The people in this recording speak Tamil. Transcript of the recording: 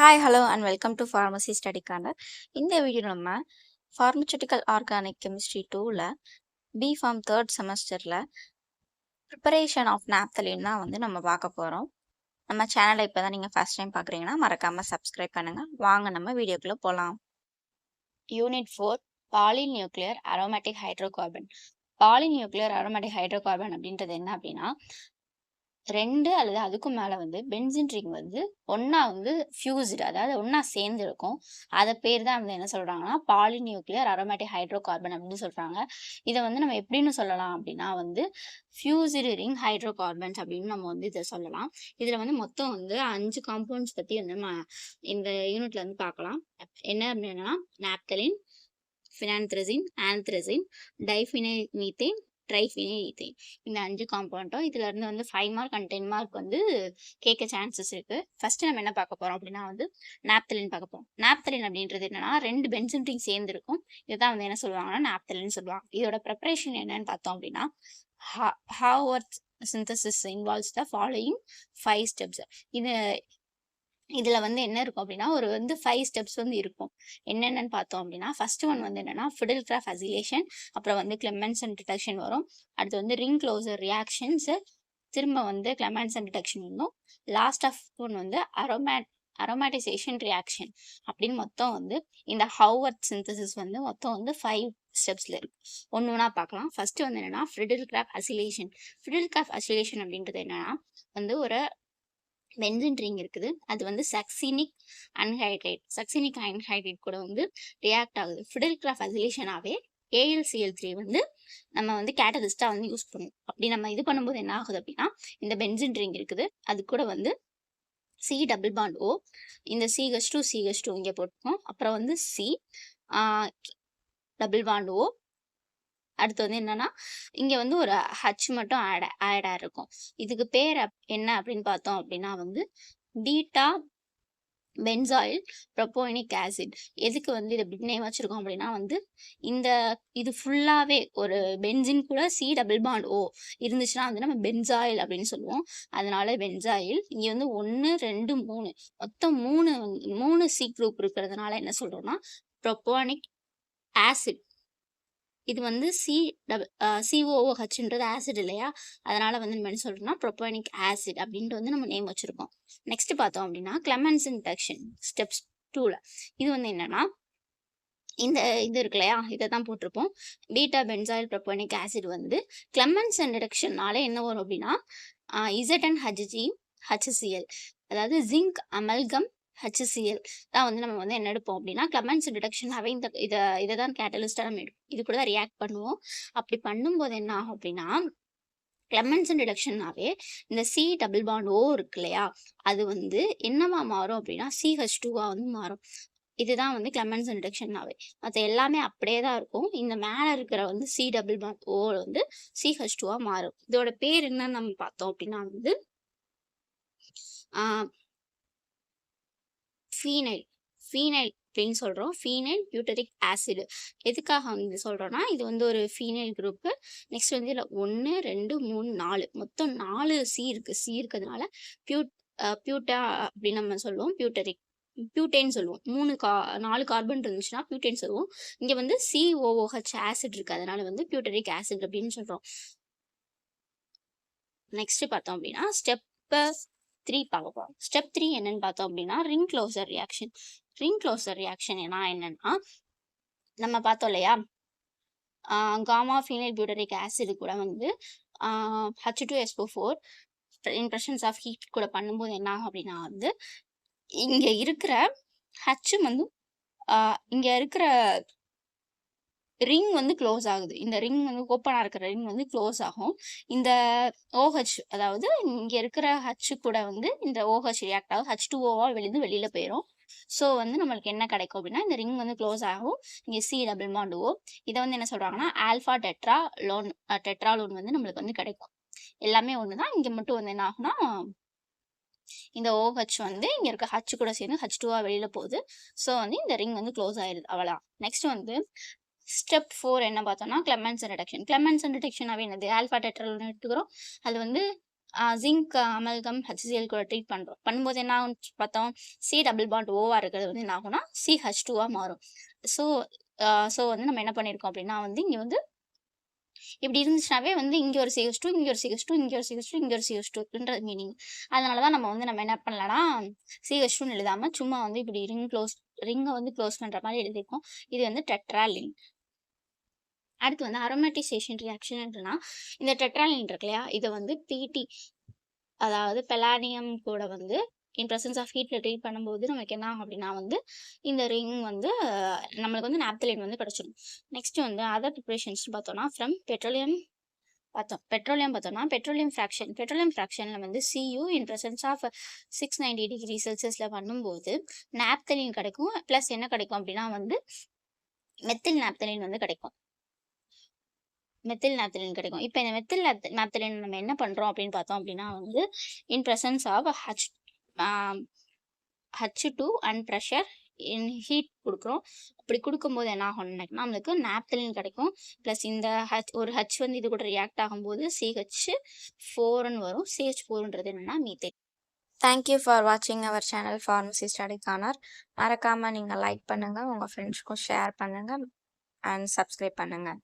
Hi hello and welcome to pharmacy study corner. இந்த வீடியோ நம்ம ஃபார்மசூட்டிக்கல் ஆர்கானிக் கெமிஸ்ட்ரி 2ல் பிஃபார்ம் தேர்ட் செமஸ்டரில் ப்ரிப்பரேஷன் ஆஃப் நாப்தலின் தான் நம்ம பார்க்க போகிறோம். நம்ம சேனலை இப்போ தான் நீங்கள் ஃபஸ்ட் டைம் பார்க்குறீங்கன்னா மறக்காமல் சப்ஸ்கிரைப் பண்ணுங்கள். வாங்க நம்ம வீடியோக்குள்ளே போகலாம். Unit 4 polynuclear aromatic hydrocarbon. Polynuclear aromatic hydrocarbon அப்படின்றது என்ன அப்படின்னா, 2 அல்லது அதுக்கும் மேல பென்சின் ரிங் ஒண்ணா ஃபியூஸ்டு, அதாவது ஒண்ணா சேர்ந்து இருக்கும். அத பேர் தான் என்ன சொல்றாங்கன்னா பாலிநியூக்ளியர் அரோமேட்டிக் ஹைட்ரோகார்பன் அப்படின்னு சொல்றாங்க. இத நம்ம எப்படின்னு சொல்லலாம் அப்படின்னா ஃபியூஸ்டு ரிங் ஹைட்ரோகார்பன்ஸ் அப்படின்னு நம்ம இதை சொல்லலாம். இதுல மொத்தம் 5 காம்பவுண்ட்ஸ் பத்தி நம்ம இந்த யூனிட்ல பார்க்கலாம். என்ன அப்படின்னா நாப்தலின், பினான்த்ரசின், ஆந்த்ரசின், டைஃபினைமீத்தேன், ட்ரைஃபினைஈத்தேன். இந்த 5 காம்பவுண்டும் இதுல இருந்து 5 மார்க் அண்ட் 10 மார்க் கேட்க சான்சஸ் இருக்கு. ஃபர்ஸ்ட் நம்ம என்ன பார்க்க போறோம் அப்படின்னா நாப்தலின் பார்க்க போறோம். நாப்தலின் அப்படின்றது என்னன்னா 2 பென்சின் ரிங் சேர்ந்து இருக்கும். இதுதான் என்ன சொல்லுவாங்கன்னா நாப்தலின் சொல்லுவாங்க. இதோட ப்ரிப்பரேஷன் என்னன்னு பார்த்தோம் அப்படின்னா Haworth synthesis involves the following 5 steps. இதுல என்ன இருக்கும் அப்படின்னா ஒரு 5 ஸ்டெப்ஸ் இருக்கும். என்னென்னு பார்த்தோம் அப்படின்னா ஃபர்ஸ்ட் ஒன் என்னன்னா ஃபிடெல்கிராஃப் அசிலேஷன், அப்புறம் கிளெமென்சன் டிடெக்ஷன் வரும். அடுத்து ரிங் க்ளோசர் ரியாக்ஷன்ஸ், திரும்ப கிளெமென்சன் டிடெக்ஷன் வரும். லாஸ்ட் ஆஃப் ஒன் அரோமேட்டிசேஷன் ரியாக்ஷன் அப்படின்னு மொத்தம் இந்த ஹாவர்த் சிந்தசிஸ் மொத்தம் 5 ஸ்டெப்ஸ்ல இருக்கு. ஒன்னா பார்க்கலாம். ஃபர்ஸ்ட் என்னன்னா ஃபிடெல்கிராஃப் அசிலேஷன். ஃபிடெல்கிராஃப் அசிலேஷன் அப்படின்றது என்னன்னா ஒரு பென்சின் ரிங் இருக்குது. அது சக்சினிக் அன்ஹைட்ரேட் கூட ரியாக்ட் ஆகுது. ஃபிடெல்கிராஃப் அசிலேஷனாவே AlCl3 நம்ம கேட்டலிஸ்டா யூஸ் பண்ணுவோம். அப்படி நம்ம இது பண்ணும்போது என்ன ஆகுது அப்படின்னா இந்த பென்சின் ரிங் இருக்குது, அது கூட C டபுள் பாண்ட் O, இந்த CH2 இங்க போட்டுக்கோம். அப்புறம் C டபுள் பாண்ட் O. அடுத்து என்னன்னா இங்க ஒரு H மட்டும் ஆட் இருக்கும். இதுக்கு பேர் என்ன அப்படின்னு பார்த்தோம் அப்படின்னா பீட்டா பென்சாயில் ப்ரோபோனிக் ஆசிட். எதுக்கு இதை பிக் நேம் வச்சிருக்கோம் அப்படின்னா இந்த இது ஃபுல்லாவே ஒரு பென்சின் கூட C டபுள் பாண்ட் O இருந்துச்சுன்னா நம்ம பென்சாயில் அப்படின்னு சொல்லுவோம். அதனால பென்சாயில் இங்க 1 2 3 மொத்தம் 3 C குரூப் இருக்கிறதுனால என்ன சொல்றோம்னா ப்ரோபோனிக் ஆசிட். இது COOHன்றது ஆசிட் இல்லையா, அதனால நம்ம என்ன சொல்றோம்னா ப்ரோபோனிக் ஆசிட் அப்படின்ட்டு நம்ம நேம் வச்சிருக்கோம். நெக்ஸ்ட் பார்த்தோம் அப்படின்னா கிளெமென்சன் டிடெக்ஷன் ஸ்டெப்ஸ் 2ல இது என்னன்னா இந்த இது இருக்கு இல்லையா, இதை தான் போட்டிருப்போம். பீட்டா பென்சாயில் ப்ரோபோனிக் ஆசிட் கிளெமென்சன் டிடெக்ஷன்னால என்ன வரும் அப்படின்னா ZnHg HCl, அதாவது ஜிங்க் அமல்கம் HCl தான் நம்ம என்ன எடுப்போம் அப்படின்னா கிளெமென்சன் டிடெக்ஷனாவே இதை தான் கேட்டலிஸ்டா நம்ம எடுப்போம். இது கூட தான் ரியாக்ட் பண்ணுவோம். அப்படி பண்ணும்போது என்ன ஆகும் அப்படின்னா கிளெமென்சன் டிடெக்ஷனாவே இந்த C டபுள் பாண்ட் O இருக்கு இல்லையா, அது என்னவா மாறும் அப்படின்னா CH2வா மாறும். இதுதான் கிளெமென்சன் டிடெக்ஷனாவே. மற்ற எல்லாமே அப்படியே தான் இருக்கும். இந்த மேல இருக்கிற C டபுள் பாண்ட் O CH2வா மாறும். இதோட பேர் என்னன்னு நம்ம பார்த்தோம் அப்படின்னா ஃபீனைல் அப்படின்னு சொல்றோம். Phenyl butyric acid. எதுக்காக சொல்றோம்னா இது ஒரு ஃபீனைல் குரூப். நெக்ஸ்ட் இதுல 1 2 3 4 மொத்தம் 4 C இருக்கு. C இருக்கிறதுனால பியூட்டா அப்படின்னு நம்ம சொல்லுவோம். பியூட்டேன் சொல்லுவோம். 4 கார்பன் இருந்துச்சுன்னா பியூட்டேன் சொல்லுவோம். இங்க COOH ஆசிட் இருக்கு, அதனால பியூட்டரிக் ஆசிட் அப்படின்னு சொல்றோம். நெக்ஸ்ட் பார்த்தோம் அப்படின்னா ஸ்டெப் 3 பார்க்க போறோம். ஸ்டெப் 3 என்னன்னு பார்த்தோம் அப்படின்னா ring closure reaction. Ring closure reaction என்னன்னா நம்ம பார்த்தோம் இல்லையா காமா ஃபீனைல் பியூட்டரிக் ஆசிட் கூட H2SO4 in presence of heat கூட பண்ணும்போது என்ன ஆகும் அப்படின்னா இங்க இருக்கிற H இங்க இருக்கிற ரிங் க்ளோஸ் ஆகுது. இந்த ரிங் ஓப்பனா இருக்கிற ரிங் க்ளோஸ் ஆகும். இந்த OH, அதாவது இங்க இருக்கிற H கூட இந்த OH ரியாக்ட் ஆகும். H2O வெளியில போயிடும். ஸோ நம்மளுக்கு என்ன கிடைக்கும் அப்படின்னா இந்த ரிங் க்ளோஸ் ஆகும். இங்க C டபுள் பாண்ட் O. இதை என்ன சொல்றாங்கன்னா ஆல்ஃபா டெட்ராலோன் நம்மளுக்கு கிடைக்கும். எல்லாமே ஒண்ணுதான். இங்க மட்டும் என்ன ஆகும்னா இந்த OH இங்க இருக்க H கூட சேர்ந்து H2 வெளியில போகுது. ஸோ இந்த ரிங் க்ளோஸ் ஆயிருது. அவ்வளவுதான். நெக்ஸ்ட் ஸ்டெப் 4 என்ன பார்த்தோம்னா கிளெமென்சன் டிடெக்ஷன். கிளெமென்சன் டிடெக்ஷனாவே என்னது ஆல்ஃபா டெட்ராலோன் எடுத்துக்கிறோம். அது ஜிங்க் அமல்கம் HCl கூட ட்ரீட் பண்ணுறோம். பண்ணும்போது என்ன ஆகும்னு பார்த்தோம், C டபுள் பாண்ட் ஓவா இருக்கிறது வந்து என்ன ஆகும்னா CH2ஆ மாறும். ஸோ வந்து நம்ம என்ன பண்ணியிருக்கோம் அப்படின்னா வந்து இங்கே வந்து இப்படி இருந்துச்சுனாவே வந்து இங்கே ஒரு CH2 இங்கே ஒரு CH2 இங்கே ஒரு CH2 இங்கே ஒரு CH2ன்றது மீனிங். அதனால தான் நம்ம என்ன பண்ணலாம்னா CH2ன்னு எழுதாமல் சும்மா வந்து இப்படி ரிங்கை வந்து க்ளோஸ் பண்ணுற மாதிரி எழுதியிருக்கோம். இது வந்து டெட்ராலின். அடுத்து வந்து அரோமேட்டிசேஷன் ரியாக்ஷன்ன்றனா இந்த டெட்ராலின் இருக்கு இல்லையா, இதை வந்து பிடி அதாவது பெலானியம் கூட வந்து இன் பிரசன்ஸ் ஆஃப் ஹீட்ல ட்ரீட் பண்ணும்போது நமக்கு என்ன ஆகும் அப்படின்னா வந்து இந்த ரிங் வந்து நம்மளுக்கு வந்து நாப்தலின் வந்து கிடைச்சிடும். நெக்ஸ்ட் வந்து அதர் ப்ரிப்பரேஷன்ஸ் பார்த்தோம்னா ஃப்ரம் பெட்ரோலியம் பார்த்தோம்னா பெட்ரோலியம் ஃப்ராக்ஷனில் வந்து Cu in presence of 690 degree செல்சியஸில் பண்ணும்போது நாப்தலின் கிடைக்கும். ப்ளஸ் என்ன கிடைக்கும் அப்படின்னா வந்து மெத்தில் நாப்தலின் வந்து கிடைக்கும். மெத்தில் நாப்தலின் கிடைக்கும். இப்போ இந்த மெத்தில் நாப்தலின் நம்ம என்ன பண்ணுறோம் அப்படின்னு பார்த்தோம் அப்படின்னா வந்து in presence of H2 and pressure in heat கொடுக்குறோம். அப்படி கொடுக்கும்போது என்ன ஆகும்னா நம்மளுக்கு நாப்தலின் கிடைக்கும். ப்ளஸ் இந்த ஒரு H வந்து இது கூட ரியாக்ட் ஆகும்போது CH4ன்னு வரும். CH4ன்றது என்னன்னா மீத்தேன். தேங்க்யூ ஃபார் வாட்சிங் our channel pharmacy study corner. மறக்காமல் நீங்கள் லைக் பண்ணுங்கள், உங்கள் ஃப்ரெண்ட்ஸ்க்கும் ஷேர் பண்ணுங்கள் அண்ட் சப்ஸ்கிரைப் பண்ணுங்கள்.